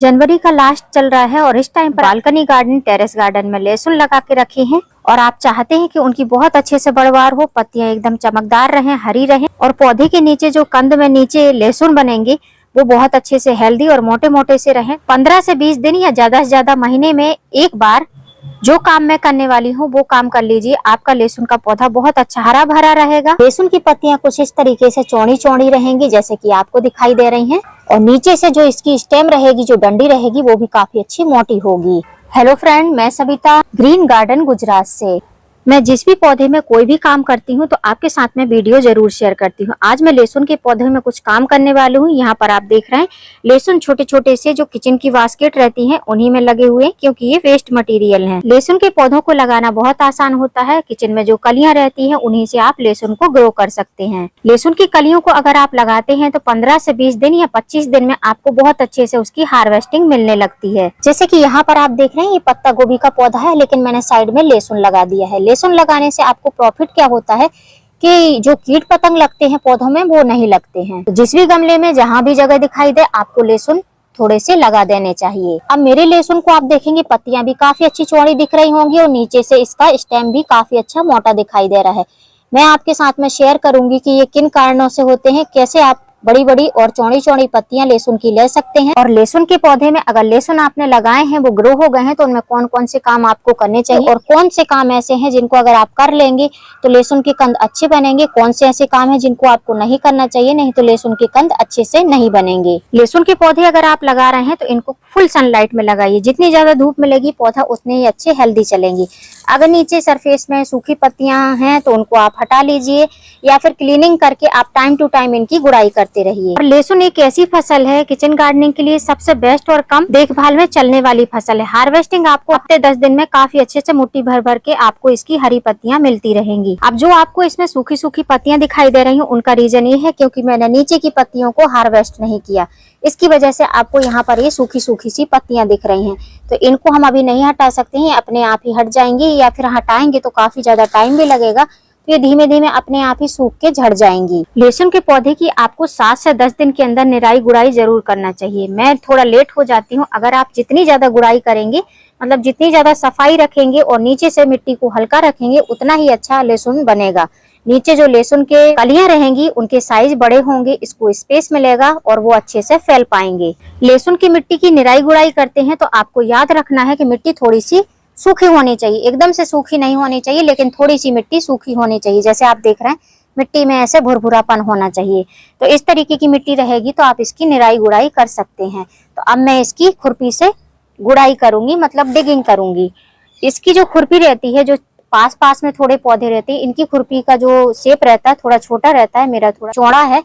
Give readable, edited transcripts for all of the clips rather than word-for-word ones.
जनवरी का लास्ट चल रहा है और इस टाइम पर बालकनी गार्डन, टेरेस गार्डन में लहसुन लगा के रखे हैं और आप चाहते हैं कि उनकी बहुत अच्छे से बढ़वार हो, पत्तियां एकदम चमकदार रहें, हरी रहें और पौधे के नीचे जो कंद में नीचे लहसुन बनेंगे वो बहुत अच्छे से हेल्दी और मोटे मोटे से रहें। 15 से 20 दिन या ज्यादा से ज्यादा महीने में एक बार जो काम मैं करने वाली हूँ वो काम कर लीजिए। आपका लहसुन का पौधा बहुत अच्छा हरा भरा रहेगा। लहसुन की पत्तियां कुछ इस तरीके से चौड़ी चौड़ी रहेंगी जैसे कि आपको दिखाई दे रही हैं और नीचे से जो इसकी स्टेम रहेगी, जो डंडी रहेगी, वो भी काफी अच्छी मोटी होगी। हेलो फ्रेंड, मैं सविता ग्रीन गार्डन गुजरात से। मैं जिस भी पौधे में कोई भी काम करती हूँ तो आपके साथ में वीडियो जरूर शेयर करती हूँ। आज मैं लहसुन के पौधे में कुछ काम करने वाली हूँ। यहाँ पर आप देख रहे हैं लहसुन छोटे छोटे से जो किचन की बास्केट रहती हैं उन्हीं में लगे हुए हैं, क्योंकि ये वेस्ट मटेरियल हैं। लहसुन के पौधों को लगाना बहुत आसान होता है। किचन में जो कलियां रहती हैं उन्हीं से आप लहसुन को ग्रो कर सकते हैं। लहसुन की कलियों को अगर आप लगाते हैं तो 15 से 20 दिन या 25 दिन में आपको बहुत अच्छे से उसकी हार्वेस्टिंग मिलने लगती है। जैसे कि यहाँ पर आप देख रहे हैं ये पत्ता गोभी का पौधा है, लेकिन मैंने साइड में लहसुन लगा दिया है। लहसुन लगाने से आपको प्रॉफिट क्या होता है कि जो कीट पतंग लगते हैं पौधों में वो नहीं लगते हैं। तो जिस भी गमले में जहां भी जगह दिखाई दे आपको लहसुन थोड़े से लगा देने चाहिए। अब मेरे लहसुन को आप देखेंगे पत्तियां भी काफी अच्छी चौड़ी दिख रही होंगी और नीचे से इसका स्टेम भी काफी अच्छा मोटा दिखाई दे रहा है। मैं आपके साथ में शेयर करूंगी कि ये किन कारणों से होते हैं, कैसे आप बड़ी बड़ी और चौड़ी चौड़ी पत्तियां लहसुन की ले सकते हैं। और लहसुन के पौधे में अगर लहसुन आपने लगाए हैं वो ग्रो हो गए हैं तो उनमें कौन कौन से काम आपको करने चाहिए और कौन से काम ऐसे हैं जिनको अगर आप कर लेंगे तो लहसुन के कंद अच्छे बनेंगे, कौन से ऐसे काम हैं जिनको आपको नहीं करना चाहिए, नहीं तो लहसुन के कंद अच्छे से नहीं बनेंगे। लहसुन के पौधे अगर आप लगा रहे हैं तो इनको फुल सनलाइट में लगाइए। जितनी ज्यादा धूप मिलेगी पौधा उतने ही अच्छे हेल्दी चलेंगे। अगर नीचे सरफेस में सूखी पत्तियां हैं तो उनको आप हटा लीजिए या फिर क्लीनिंग करके आप टाइम टू टाइम इनकी गुड़ाई करते रहिए। और लहसुन एक ऐसी फसल है किचन गार्डनिंग के लिए सबसे बेस्ट और कम देखभाल में चलने वाली फसल है। हार्वेस्टिंग आपको हफ्ते 10 दिन में काफी अच्छे से मुट्ठी भर भर के आपको इसकी हरी पत्तियां मिलती रहेंगी। अब जो आपको इसमें सूखी सूखी पत्तियां दिखाई दे रही हैं उनका रीजन ये है क्योंकि मैंने नीचे की पत्तियों को हार्वेस्ट नहीं किया। इसकी वजह से आपको यहाँ पर ये सूखी सूखी सी पत्तियां दिख रही हैं। तो इनको हम अभी नहीं हटा सकते हैं, अपने आप ही हट जाएंगी या फिर हटाएंगे तो काफी ज्यादा टाइम भी लगेगा। तो ये धीमे धीमे अपने आप ही सूख के झड़ जाएंगी। लहसुन के पौधे की आपको 7 से 10 दिन के अंदर निराई गुड़ाई जरूर करना चाहिए। मैं थोड़ा लेट हो जाती हूँ। अगर आप जितनी ज्यादा गुड़ाई करेंगे, मतलब जितनी ज्यादा सफाई रखेंगे और नीचे से मिट्टी को हल्का रखेंगे, उतना ही अच्छा लहसुन बनेगा। नीचे जो लहसुन के कलियां रहेंगी उनके साइज बड़े होंगे, इसको स्पेस मिलेगा और वो अच्छे से फैल पाएंगे। लहसुन की मिट्टी की निराई गुड़ाई करते हैं तो आपको याद रखना है कि मिट्टी थोड़ी सी सूखी होनी चाहिए, एकदम से सूखी नहीं होनी चाहिए, लेकिन थोड़ी सी मिट्टी सूखी होनी चाहिए। जैसे आप देख रहे हैं मिट्टी में ऐसे भुरभुरापन होना चाहिए। तो इस तरीके की मिट्टी रहेगी तो आप इसकी निराई गुड़ाई कर सकते हैं। तो अब मैं इसकी खुरपी से गुड़ाई करूंगी, मतलब डिगिंग करूंगी। इसकी जो खुरपी रहती है, जो पास पास में थोड़े पौधे रहते हैं, इनकी खुरपी का जो शेप रहता है थोड़ा छोटा रहता है, मेरा थोड़ा चौड़ा है,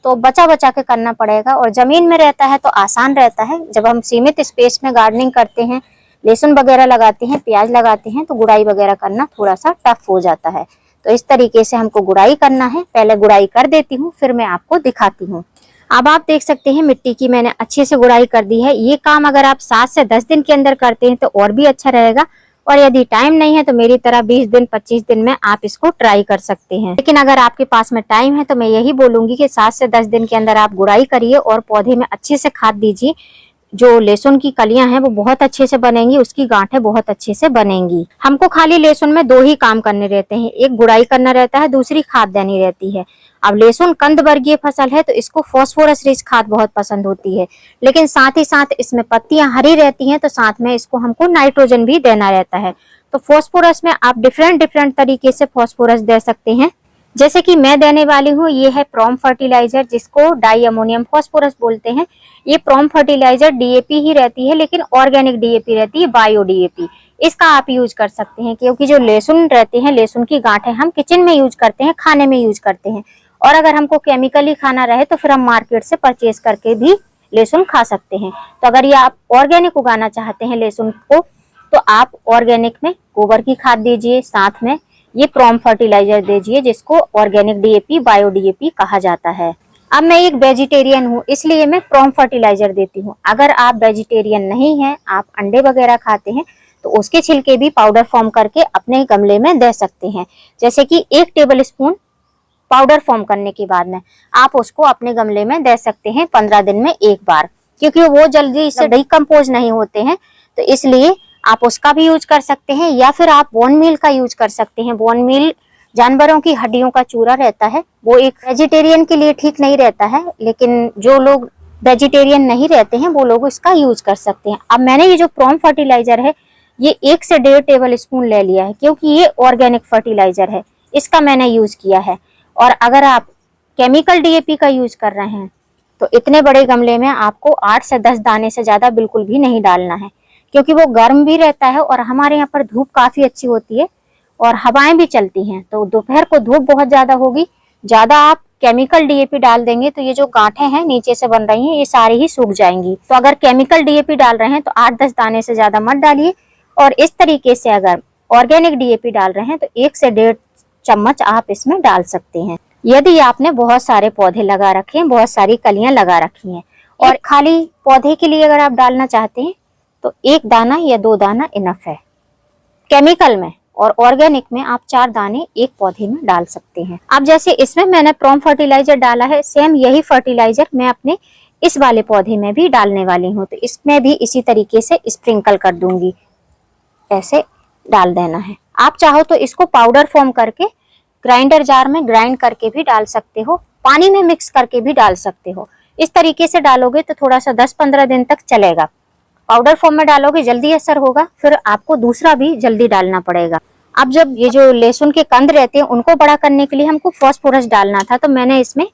तो बचा बचा के करना पड़ेगा। और जमीन में रहता है तो आसान रहता है। जब हम सीमित स्पेस में गार्डनिंग करते हैं, लहसुन वगैरह लगाते हैं, प्याज लगाते हैं, तो गुड़ाई वगैरह करना थोड़ा सा टफ हो जाता है। तो इस तरीके से हमको गुड़ाई करना है। पहले गुड़ाई कर देती हूँ, फिर मैं आपको दिखाती हूँ। अब आप देख सकते हैं मिट्टी की मैंने अच्छे से गुड़ाई कर दी है। ये काम अगर आप 7 से 10 दिन के अंदर करते हैं तो और भी अच्छा रहेगा, और यदि टाइम नहीं है तो मेरी तरह 20 दिन 25 दिन में आप इसको ट्राई कर सकते हैं। लेकिन अगर आपके पास में टाइम है तो मैं यही बोलूंगी कि 7 से 10 दिन के अंदर आप गुड़ाई करिए और पौधे में अच्छे से खाद दीजिए। जो लहसुन की कलियां हैं वो बहुत अच्छे से बनेंगी, उसकी गांठें बहुत अच्छे से बनेंगी। हमको खाली लहसुन में 2 ही काम करने रहते हैं, एक गुड़ाई करना रहता है, दूसरी खाद देनी रहती है। अब लहसुन कंद वर्गीय फसल है तो इसको फास्फोरस रिच खाद बहुत पसंद होती है, लेकिन साथ ही साथ इसमें पत्तियां हरी रहती हैं तो साथ में इसको हमको नाइट्रोजन भी देना रहता है। तो फास्फोरस में आप डिफरेंट तरीके से फास्फोरस दे सकते हैं। जैसे कि मैं देने वाली हूँ ये है प्रॉम फर्टिलाइजर, जिसको डाई अमोनियम फास्फोरस बोलते हैं। ये प्रॉम फर्टिलाइजर डीएपी ही रहती है, लेकिन ऑर्गेनिक डीएपी रहती है, बायो डीएपी। इसका आप यूज कर सकते हैं, क्योंकि जो लहसुन रहते हैं, लहसुन की गांठें हम किचन में यूज करते हैं, खाने में यूज करते हैं। और अगर हमको केमिकली खाना रहे तो फिर हम मार्केट से परचेज करके भी लहसुन खा सकते हैं। तो अगर ये आप ऑर्गेनिक उगाना चाहते हैं लहसुन को तो आप ऑर्गेनिक में गोबर की खाद दीजिए, साथ में ये प्रॉम फर्टिलाइजर दीजिए, जिसको ऑर्गेनिक डीएपी, बायो डीएपी कहा जाता है। अब मैं एक वेजिटेरियन हूँ, इसलिए मैं प्रॉम फर्टिलाइजर देती हूँ। अगर आप वेजिटेरियन नहीं हैं, आप अंडे वगैरह खाते हैं, तो उसके छिलके भी पाउडर फॉर्म करके अपने गमले में दे सकते हैं। जैसे कि 1 टेबल स्पून पाउडर फॉर्म करने के बाद में आप उसको अपने गमले में दे सकते हैं 15 दिन में एक बार। क्योंकि वो जल्दी से डिकम्पोज नहीं होते हैं, तो इसलिए आप उसका भी यूज कर सकते हैं। या फिर आप बोन मील का यूज कर सकते हैं। बोन मील जानवरों की हड्डियों का चूरा रहता है, वो एक वेजिटेरियन के लिए ठीक नहीं रहता है, लेकिन जो लोग वेजिटेरियन नहीं रहते हैं वो लोग इसका यूज कर सकते हैं। अब मैंने ये जो प्रोम फर्टिलाइजर है ये 1 से 1.5 टेबल स्पून ले लिया है, क्योंकि ये ऑर्गेनिक फर्टिलाइजर है, इसका मैंने यूज किया है। और अगर आप केमिकल डीएपी का यूज कर रहे हैं तो इतने बड़े गमले में आपको 8 से 10 दाने से ज्यादा बिल्कुल भी नहीं डालना है, क्योंकि वो गर्म भी रहता है और हमारे यहाँ पर धूप काफी अच्छी होती है और हवाएं भी चलती हैं, तो दोपहर को धूप बहुत ज्यादा होगी। ज्यादा आप केमिकल डीएपी डाल देंगे तो ये जो गांठें हैं नीचे से बन रही हैं ये सारी ही सूख जाएंगी। तो अगर केमिकल डीएपी डाल रहे हैं तो 8-10 दाने से ज्यादा मत डालिए। और इस तरीके से अगर ऑर्गेनिक डीएपी डाल रहे हैं तो 1 से 1.5 चम्मच आप इसमें डाल सकते हैं। यदि आपने बहुत सारे पौधे लगा रखे हैं, बहुत सारी कलियां लगा रखी हैं और खाली पौधे के लिए अगर आप डालना चाहते हैं तो 1 दाना या 2 दाना इनफ है। केमिकल में और ऑर्गेनिक में आप 4 दाने एक पौधे में डाल सकते हैं। अब जैसे इसमें मैंने प्रोम फर्टिलाइजर डाला है, सेम यही फर्टिलाइजर मैं अपने इस वाले पौधे में भी डालने वाली हूँ। तो इसमें भी इसी तरीके से स्प्रिंकल कर दूंगी, ऐसे डाल देना है। आप चाहो तो इसको पाउडर फॉर्म करके ग्राइंडर जार में ग्राइंड करके भी डाल सकते हो, पानी में मिक्स करके भी डाल सकते हो। इस तरीके से डालोगे तो थोड़ा सा 10-15 दिन तक चलेगा। पाउडर फॉर्म में डालोगे जल्दी असर होगा, फिर आपको दूसरा भी जल्दी डालना पड़ेगा। अब जब ये जो लहसुन के कंद रहते हैं उनको बड़ा करने के लिए हमको फास्फोरस डालना था, तो मैंने इसमें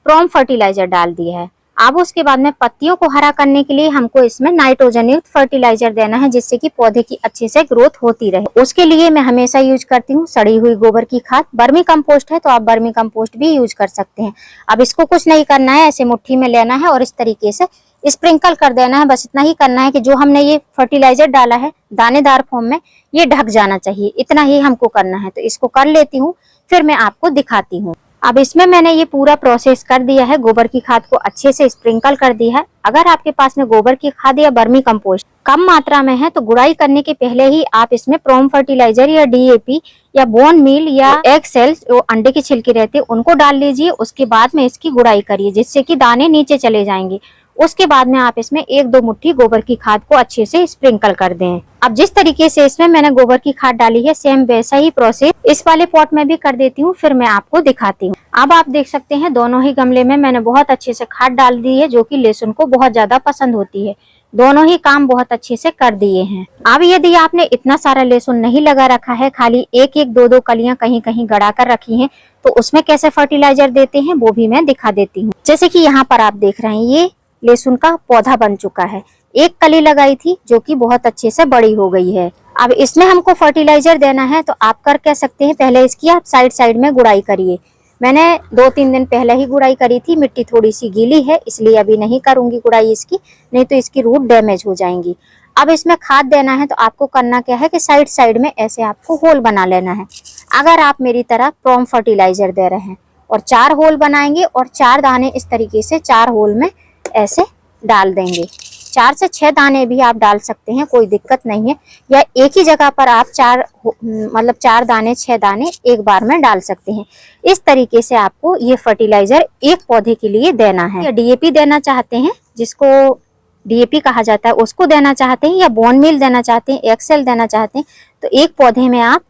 प्रोम फर्टिलाइजर डाल दिया है। अब उसके बाद में पत्तियों को हरा करने के लिए हमको इसमें नाइट्रोजन युक्त फर्टिलाइजर देना है, जिससे कि पौधे की अच्छे से ग्रोथ होती रहे। उसके लिए मैं हमेशा यूज करती हूँ सड़ी हुई गोबर की खाद। बर्मी कंपोस्ट है तो आप बर्मी कंपोस्ट भी यूज कर सकते हैं। अब इसको कुछ नहीं करना है, ऐसे मुट्ठी में लेना है और इस तरीके से स्प्रिंकल कर देना है। बस इतना ही करना है कि जो हमने ये फर्टिलाइजर डाला है दानेदार फॉर्म में, ये ढक जाना चाहिए, इतना ही हमको करना है। तो इसको कर लेती हूँ, फिर मैं आपको दिखाती हूँ। अब इसमें मैंने ये पूरा प्रोसेस कर दिया है, गोबर की खाद को अच्छे से स्प्रिंकल कर दिया है। अगर आपके पास में गोबर की खाद या बर्मी कंपोस्ट कम मात्रा में है तो गुड़ाई करने के पहले ही आप इसमें प्रोम फर्टिलाइजर या डीएपी या बोन मील या एग सेल्स जो अंडे की छिलके रहते हैं उनको डाल लीजिए। उसके बाद में इसकी गुड़ाई करिए, जिससे कि दाने नीचे चले जाएंगे। उसके बाद में आप इसमें 1-2 मुट्ठी गोबर की खाद को अच्छे से स्प्रिंकल कर दें। अब जिस तरीके से इसमें मैंने गोबर की खाद डाली है, सेम वैसा ही प्रोसेस इस वाले पॉट में भी कर देती हूँ, फिर मैं आपको दिखाती हूँ। अब आप देख सकते हैं दोनों ही गमले में मैंने बहुत अच्छे से खाद डाल दी है, जो कि लहसुन को बहुत ज्यादा पसंद होती है। दोनों ही काम बहुत अच्छे से कर दिए हैं। अब यदि आपने इतना सारा लहसुन नहीं लगा रखा है, खाली 1-1, 2-2 कलियां कहीं कहीं गड़ा कर रखी हैं, तो उसमें कैसे फर्टिलाइजर देते हैं वो भी मैं दिखा देती हूँ। जैसे कि यहाँ पर आप देख रहे हैं ये लहसुन का पौधा बन चुका है। एक कली लगाई थी जो कि बहुत अच्छे से बड़ी हो गई है। अब इसमें हमको फर्टिलाइजर देना है, तो आप कर क्या सकते हैं, पहले इसकी आप साइड में गुड़ाई करिए। मैंने 2-3 दिन पहले ही गुड़ाई करी थी, मिट्टी थोड़ी सी गीली है इसलिए अभी नहीं करूंगी गुड़ाई इसकी, नहीं तो इसकी रूट डैमेज हो जाएंगी। अब इसमें खाद देना है तो आपको करना क्या है कि साइड में ऐसे आपको होल बना लेना है। अगर आप मेरी तरह प्रोम फर्टिलाइजर दे रहे हैं और 4 होल बनाएंगे और 4 दाने इस तरीके से 4 होल में ऐसे डाल देंगे। 4 से 6 दाने भी आप डाल सकते हैं, कोई दिक्कत नहीं है। या एक ही जगह पर आप 4 दाने 6 दाने एक बार में डाल सकते हैं। इस तरीके से आपको ये फर्टिलाइजर एक पौधे के लिए देना है। या डीएपी देना चाहते हैं, जिसको डीएपी कहा जाता है, उसको देना चाहते हैं, या बोन मील देना चाहते हैं, एक्सेल देना चाहते हैं, तो एक पौधे में आप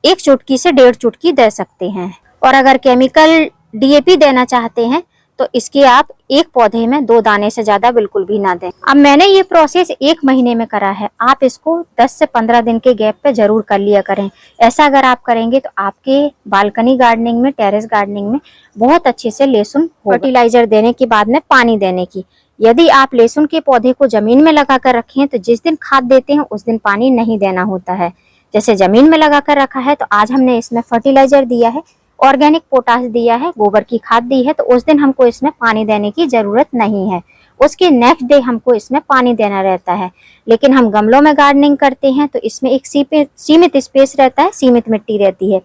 1 चुटकी से 1.5 चुटकी दे सकते हैं। और अगर केमिकल डीएपी देना चाहते हैं तो इसके आप एक पौधे में 2 दाने से ज्यादा बिल्कुल भी ना दें। अब मैंने ये प्रोसेस 1 महीने में करा है, आप इसको 10 से 15 दिन के गैप पे जरूर कर लिया करें। ऐसा अगर आप करेंगे तो आपके बालकनी गार्डनिंग में, टेरेस गार्डनिंग में बहुत अच्छे से लहसुन फर्टिलाइजर देने के बाद में पानी देने की। यदि आप लहसुन के पौधे को जमीन में लगा कर रखे हैं तो जिस दिन खाद देते हैं उस दिन पानी नहीं देना होता है। जैसे जमीन में लगा कर रखा है तो आज हमने इसमें फर्टिलाइजर दिया है, ऑर्गेनिक पोटाश दिया है, गोबर की खाद दी है, तो उस दिन हमको इसमें पानी देने की जरूरत नहीं है। उसके नेक्स्ट डे हमको इसमें पानी देना रहता है। लेकिन हम गमलों में गार्डनिंग करते हैं तो इसमें एक सीमित स्पेस रहता है, सीमित मिट्टी रहती है।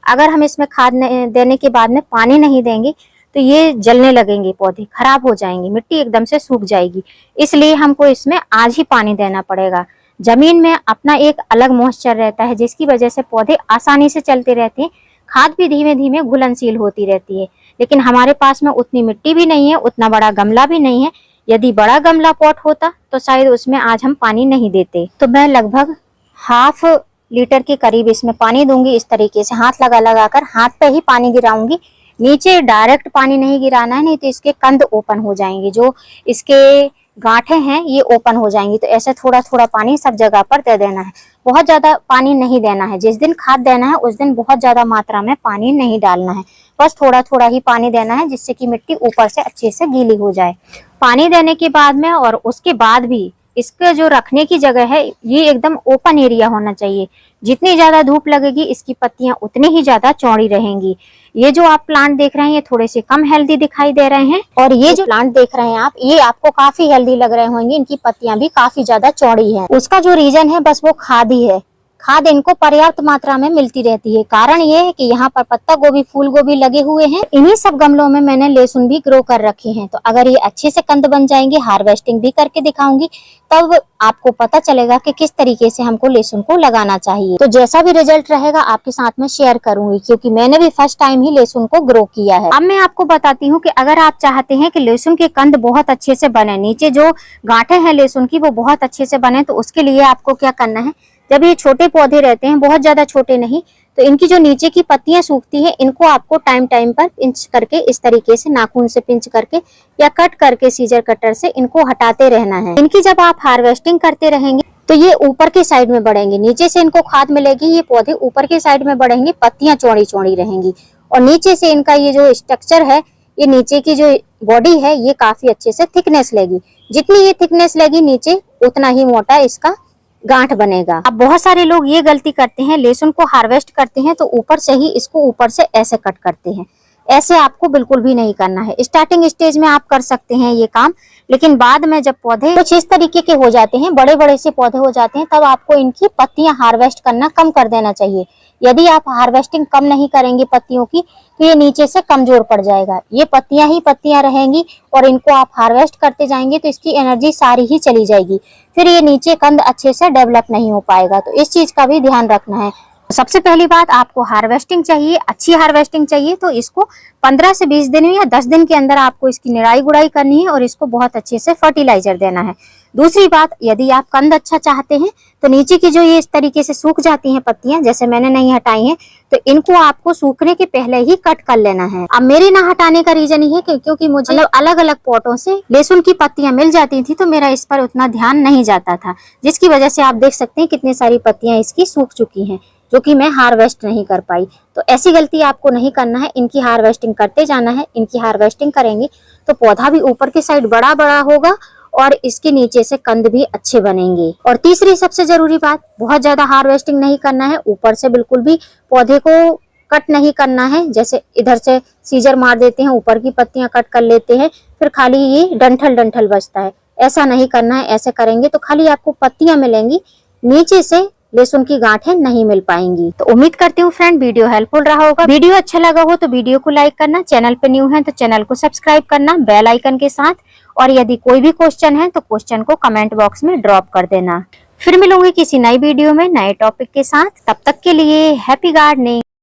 अगर हम इसमें खाद देने के बाद में पानी नहीं देंगे तो ये जलने लगेंगे, पौधे खराब हो जाएंगे, मिट्टी एकदम से सूख जाएगी। इसलिए हमको इसमें आज ही पानी देना पड़ेगा। जमीन में अपना एक अलग मॉइस्चर रहता है, जिसकी वजह से पौधे आसानी से चलते रहते हैं, खाद भी धीमे धीमे घुलनशील होती रहती है। लेकिन हमारे पास में उतनी मिट्टी भी नहीं है, उतना बड़ा गमला भी नहीं है यदि बड़ा गमला पॉट होता तो शायद उसमें आज हम पानी नहीं देते। तो मैं लगभग हाफ लीटर के करीब इसमें पानी दूंगी। इस तरीके से हाथ लगा लगा कर हाथ पे ही पानी गिराऊंगी। नीचे डायरेक्ट पानी नहीं गिराना है, नहीं तो इसके कंद ओपन हो जाएंगे, जो इसके गांठें हैं ये ओपन हो जाएंगी। तो ऐसे थोड़ा थोड़ा पानी सब जगह पर दे देना है, बहुत ज्यादा पानी नहीं देना है। जिस दिन खाद देना है उस दिन बहुत ज्यादा मात्रा में पानी नहीं डालना है, बस थोड़ा थोड़ा ही पानी देना है, जिससे कि मिट्टी ऊपर से अच्छे से गीली हो जाए। पानी देने के बाद में और उसके बाद भी इसके जो रखने की जगह है ये एकदम ओपन एरिया होना चाहिए। जितनी ज्यादा धूप लगेगी इसकी पत्तियां उतनी ही ज्यादा चौड़ी रहेंगी। ये जो आप प्लांट देख रहे हैं ये थोड़े से कम हेल्दी दिखाई दे रहे हैं, और ये जो प्लांट देख रहे हैं आप ये आपको काफी हेल्दी लग रहे होंगे। इनकी पत्तियां भी काफी ज्यादा चौड़ी हैं। उसका जो रीजन है बस वो खाद ही है। खाद इनको पर्याप्त मात्रा में मिलती रहती है। कारण ये है कि यहाँ पर पत्ता गोभी, फूल गोभी लगे हुए हैं। इन्हीं सब गमलों में मैंने लहसुन भी ग्रो कर रखे हैं। तो अगर ये अच्छे से कंद बन जाएंगे, हार्वेस्टिंग भी करके दिखाऊंगी, तब आपको पता चलेगा कि किस तरीके से हमको लहसुन को लगाना चाहिए। तो जैसा भी रिजल्ट रहेगा आपके साथ में शेयर करूंगी, क्योंकि मैंने भी फर्स्ट टाइम ही लहसुन को ग्रो किया है। अब मैं आपको बताती हूँ कि अगर आप चाहते हैं कि लहसुन के कंद बहुत अच्छे से बने, नीचे जो गांठें हैं लहसुन की वो बहुत अच्छे से बने, तो उसके लिए आपको क्या करना है, जब ये छोटे पौधे रहते हैं, बहुत ज्यादा छोटे नहीं, तो इनकी जो नीचे की पत्तियां सूखती हैं इनको आपको टाइम टाइम पर पिंच करके, इस तरीके से नाखून से पिंच करके या कट करके सीजर कटर से इनको हटाते रहना है। इनकी जब आप हार्वेस्टिंग करते रहेंगे तो ये ऊपर के साइड में बढ़ेंगे, नीचे से इनको खाद मिलेगी, ये पौधे ऊपर के साइड में बढ़ेंगे, पत्तियां चौड़ी चौड़ी रहेंगी, और नीचे से इनका ये जो स्ट्रक्चर है, ये नीचे की जो बॉडी है ये काफी अच्छे से थिकनेस लेगी। जितनी ये थिकनेस लेगी नीचे उतना ही मोटा इसका गांठ बनेगा। अब बहुत सारे लोग ये गलती करते हैं, लहसुन को हार्वेस्ट करते हैं तो ऊपर से ही इसको ऊपर से ऐसे कट करते हैं। ऐसे आपको बिल्कुल भी नहीं करना है। स्टार्टिंग स्टेज में आप कर सकते हैं ये काम, लेकिन बाद में जब पौधे कुछ इस तरीके के हो जाते हैं, बड़े बड़े से पौधे हो जाते हैं, तब आपको इनकी पत्तियां हार्वेस्ट करना कम कर देना चाहिए। यदि आप हार्वेस्टिंग कम नहीं करेंगे पत्तियों की तो ये नीचे से कमजोर पड़ जाएगा। ये पत्तियां ही पत्तियां रहेंगी और इनको आप हार्वेस्ट करते जाएंगे तो इसकी एनर्जी सारी ही चली जाएगी, फिर ये नीचे कंद अच्छे से डेवलप नहीं हो पाएगा। तो इस चीज का भी ध्यान रखना है। सबसे पहली बात, आपको हार्वेस्टिंग चाहिए, अच्छी हार्वेस्टिंग चाहिए, तो इसको 15 से 20 दिन या 10 दिन के अंदर आपको इसकी निराई गुड़ाई करनी है और इसको बहुत अच्छे से फर्टिलाइजर देना है। दूसरी बात, यदि आप कंद अच्छा चाहते हैं तो नीचे की जो ये इस तरीके से सूख जाती हैं पत्तियां, जैसे मैंने नहीं हटाई हैं, तो इनको आपको सूखने के पहले ही कट कर लेना है। अब मेरे ना हटाने का रीजन ये है क्योंकि मुझे अलग अलग पॉटों से लहसुन की पत्तियां मिल जाती थी, तो मेरा इस पर उतना ध्यान नहीं जाता था, जिसकी वजह से आप देख सकते हैं कितनी सारी पत्तियां इसकी सूख चुकी हैं, जो कि मैं हार्वेस्ट नहीं कर पाई। तो ऐसी गलती आपको नहीं करना है, इनकी हार्वेस्टिंग करते जाना है। इनकी हार्वेस्टिंग करेंगे तो पौधा भी ऊपर की साइड बड़ा बड़ा होगा और इसके नीचे से कंद भी अच्छे बनेंगे। और तीसरी सबसे जरूरी बात, बहुत ज्यादा हार्वेस्टिंग नहीं करना है, ऊपर से बिल्कुल भी पौधे को कट नहीं करना है। जैसे इधर से सीजर मार देते हैं, ऊपर की पत्तियां कट कर लेते हैं, फिर खाली ये डंठल डंठल बचता है, ऐसा नहीं करना है। ऐसे करेंगे तो खाली आपको पत्तियां मिलेंगी, नीचे से लहसुन की गांठें नहीं मिल पाएंगी। तो उम्मीद करती हूँ फ्रेंड वीडियो हेल्पफुल रहा होगा। वीडियो अच्छा लगा हो तो वीडियो को लाइक करना, चैनल पे न्यू है तो चैनल को सब्सक्राइब करना बेल आइकन के साथ, और यदि कोई भी क्वेश्चन है तो क्वेश्चन को कमेंट बॉक्स में ड्रॉप कर देना। फिर मिलूंगी किसी नई वीडियो में नए टॉपिक के साथ, तब तक के लिए हैप्पी गार्डनिंग।